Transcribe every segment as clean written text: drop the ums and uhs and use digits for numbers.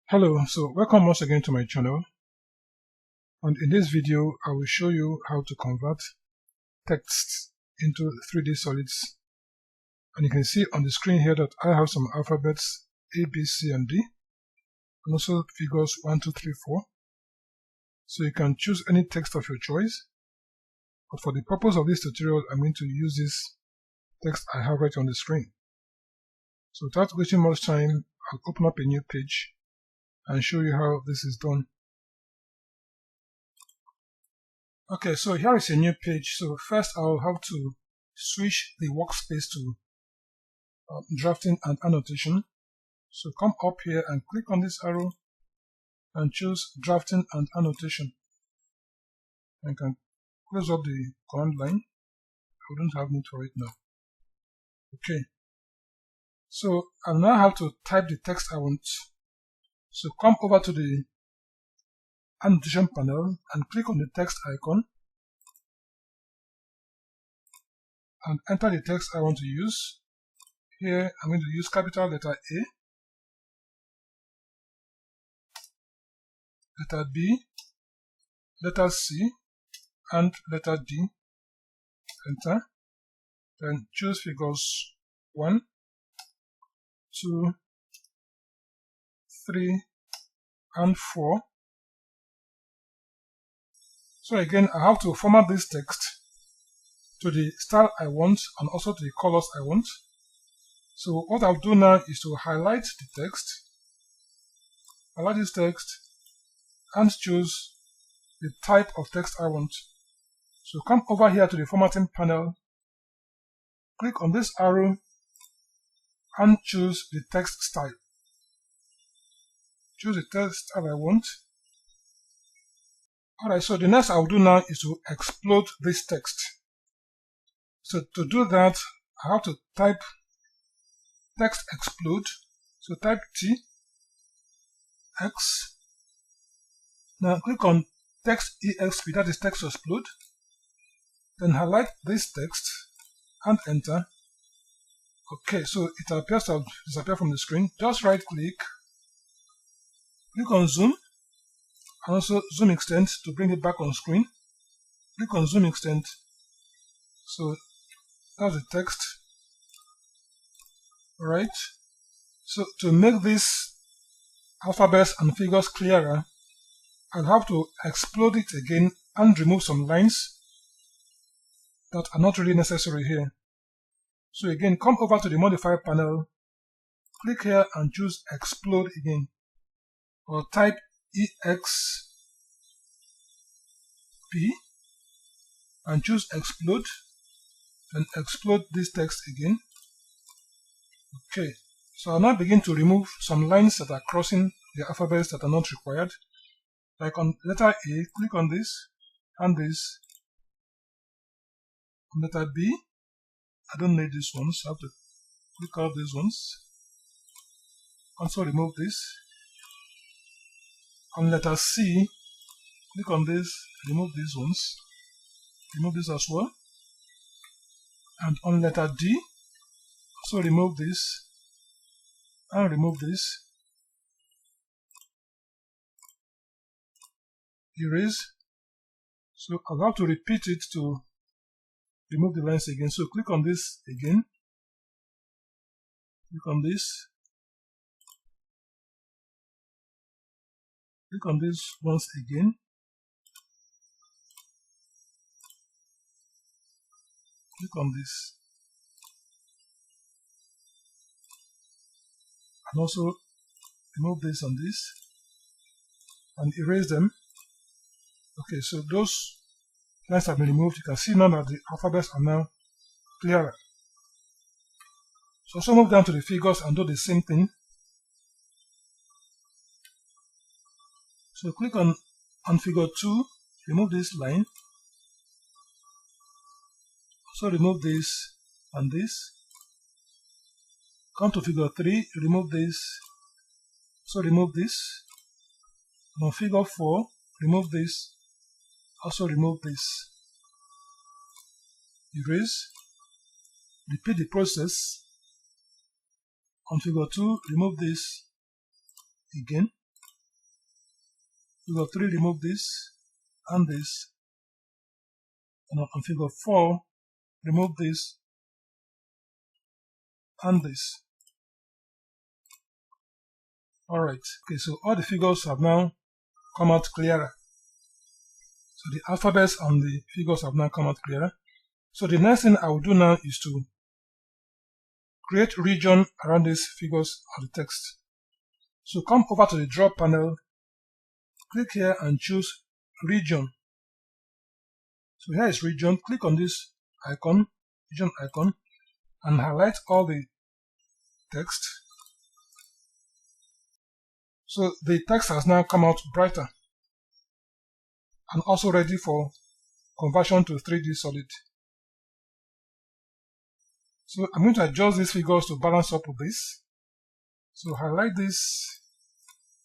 Hello, so welcome once again to my channel, and in this video I will show you how to convert text into 3D solids. And you can see on the screen here that I have some alphabets A, B, C and D, and also figures 1, 2, 3, 4. So you can choose any text of your choice, but for the purpose of this tutorial I'm going to use this text I have right on the screen. So without wasting much time, I'll open up a new page and show you how this is done. Okay, so here is a new page. So first I'll have to switch the workspace to drafting and annotation. So come up here and click on this arrow and choose drafting and annotation. And you can close up the command line. I don't have need for it now. Okay, so I now have to type the text I want. So come over to the annotation panel and click on the text icon and enter the text I want to use. Here I'm going to use capital letter A, letter B, letter C and letter D. Enter. Then choose figures 1, 2, 3 and 4. So again I have to format this text to the style I want and also to the colors I want. So what I'll do now is to highlight the text, highlight this text and choose the type of text I want. So come over here to the formatting panel, click on this arrow and choose the text style. Choose the text style I want. Alright, so the next I'll do now is to explode this text. So to do that, I have to type text explode. So type T, X. Now click on text EXP, that is text explode. Then highlight this text and enter. Okay, so it appears to have disappeared from the screen. Just right click, click on zoom, and also zoom extend to bring it back on screen. Click on zoom extend. So that's the text. Alright. So to make these alphabets and figures clearer, I'll have to explode it again and remove some lines that are not really necessary here. So again, come over to the modifier panel, click here and choose explode again, or type EXP and choose explode, and explode this text again. Okay, so I'll now begin to remove some lines that are crossing the alphabets that are not required. Like on letter A, click on this and this. On letter B, I don't need these ones, I have to click out these ones. Also remove this. On letter C, click on this, remove these ones. Remove this as well. And on letter D, also remove this and remove this. Erase. So I'll have to repeat it to remove the lines again. So click on this again. Click on this. Click on this once again. Click on this. And also remove this and this. And erase them. Okay, so those lines have been removed. You can see now that the alphabets are now clearer. So also move down to the figures and do the same thing. So click on figure 2, remove this line. So remove this and this. Come to figure 3, remove this. So remove this. And on figure 4, remove this. Also remove this. Erase. Repeat the process. On figure 2, remove this again. Figure 3, remove this and this. And on figure 4, remove this and this. Alright, okay, so all the figures have now come out clearer. So the alphabets and the figures have now come out clearer. So the next thing I will do now is to create region around these figures and the text. So come over to the draw panel, click here and choose region. So here is region, click on this icon, region icon, and highlight all the text. So the text has now come out brighter and also ready for conversion to 3D solid. So I'm going to adjust these figures to balance up with this. So highlight this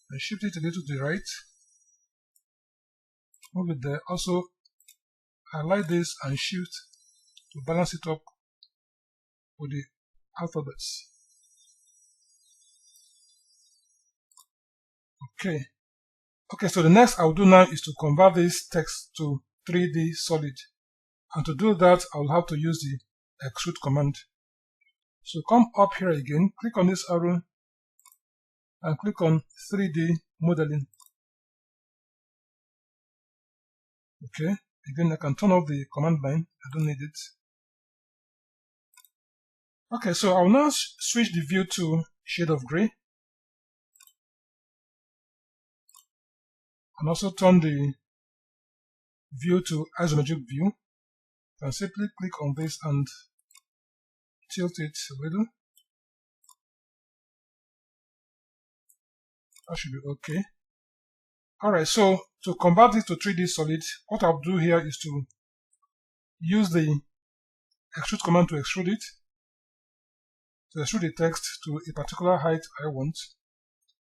and shift it a little to the right. Move it there. Also highlight this and shift to balance it up with the alphabets. Okay, so the next I'll do now is to convert this text to 3D solid. And to do that, I'll have to use the extrude command. So come up here again, click on this arrow and click on 3D modeling. Okay, again I can turn off the command line, I don't need it. Okay, so I'll now switch the view to shade of gray. And also turn the view to isometric view. And simply click on this and tilt it a little. That should be okay. Alright, so to convert it to 3D solid, what I'll do here is to use the extrude command to extrude it. To extrude the text to a particular height I want.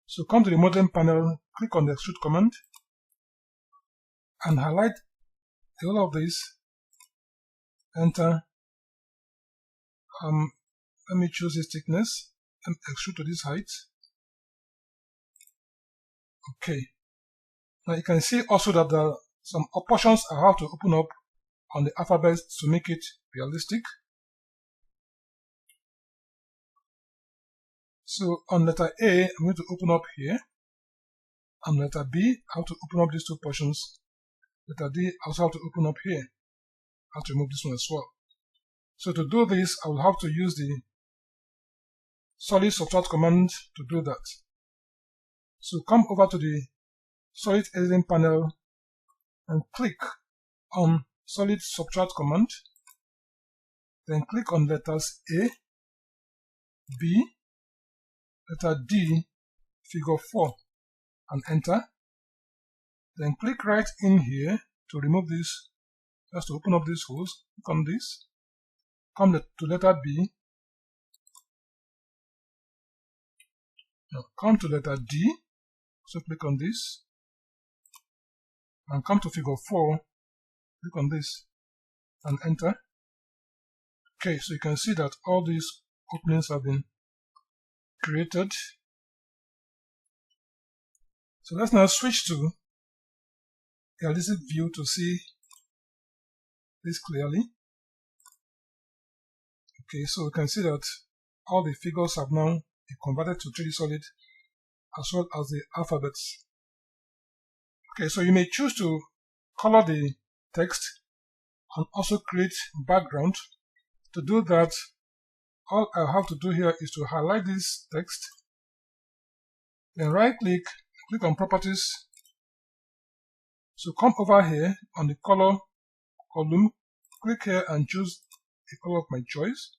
So come to the modeling panel, click on the extrude command, and highlight the whole of this. Enter. Let me choose this thickness and extrude to this height. Okay. Now you can see also that there are some portions I have to open up on the alphabets to make it realistic. So on letter A, I'm going to open up here. On letter B, I have to open up these two portions. Letter D, I also have to open up here. I have to remove this one as well. So to do this, I will have to use the solid subtract command to do that. So come over to the solid editing panel and click on solid subtract command. Then click on letters A, B, letter D, figure 4 and enter. Then click right in here to remove this, just to open up these holes. Click on this. Come to letter B. Now come to letter D. So click on this. And come to figure 4. Click on this and enter. Okay, so you can see that all these openings have been created. So let's now switch to realistic view to see this clearly. Okay, so we can see that all the figures have now been converted to 3D solid as well as the alphabets. Okay, so you may choose to color the text and also create background. To do that, all I have to do here is to highlight this text, then right click, click on properties. So come over here on the color column, click here and choose the color of my choice.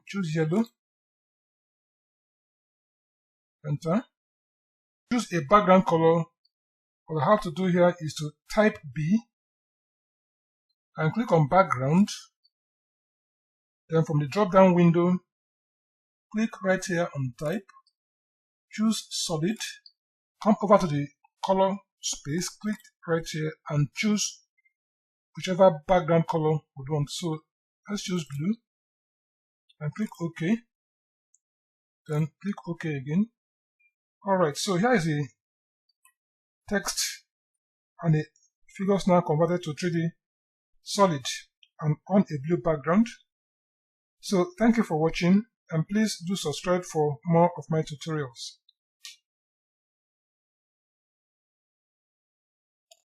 Choose yellow. Enter. Choose a background color. What I have to do here is to type B and click on background. Then from the drop down window, click right here on type. Choose solid. Come over to the color space, click right here and choose whichever background color we want. So let's choose blue and click OK. Then click OK again. Alright, so here is the text and the figures now converted to 3D solid and on a blue background. So thank you for watching, and please do subscribe for more of my tutorials.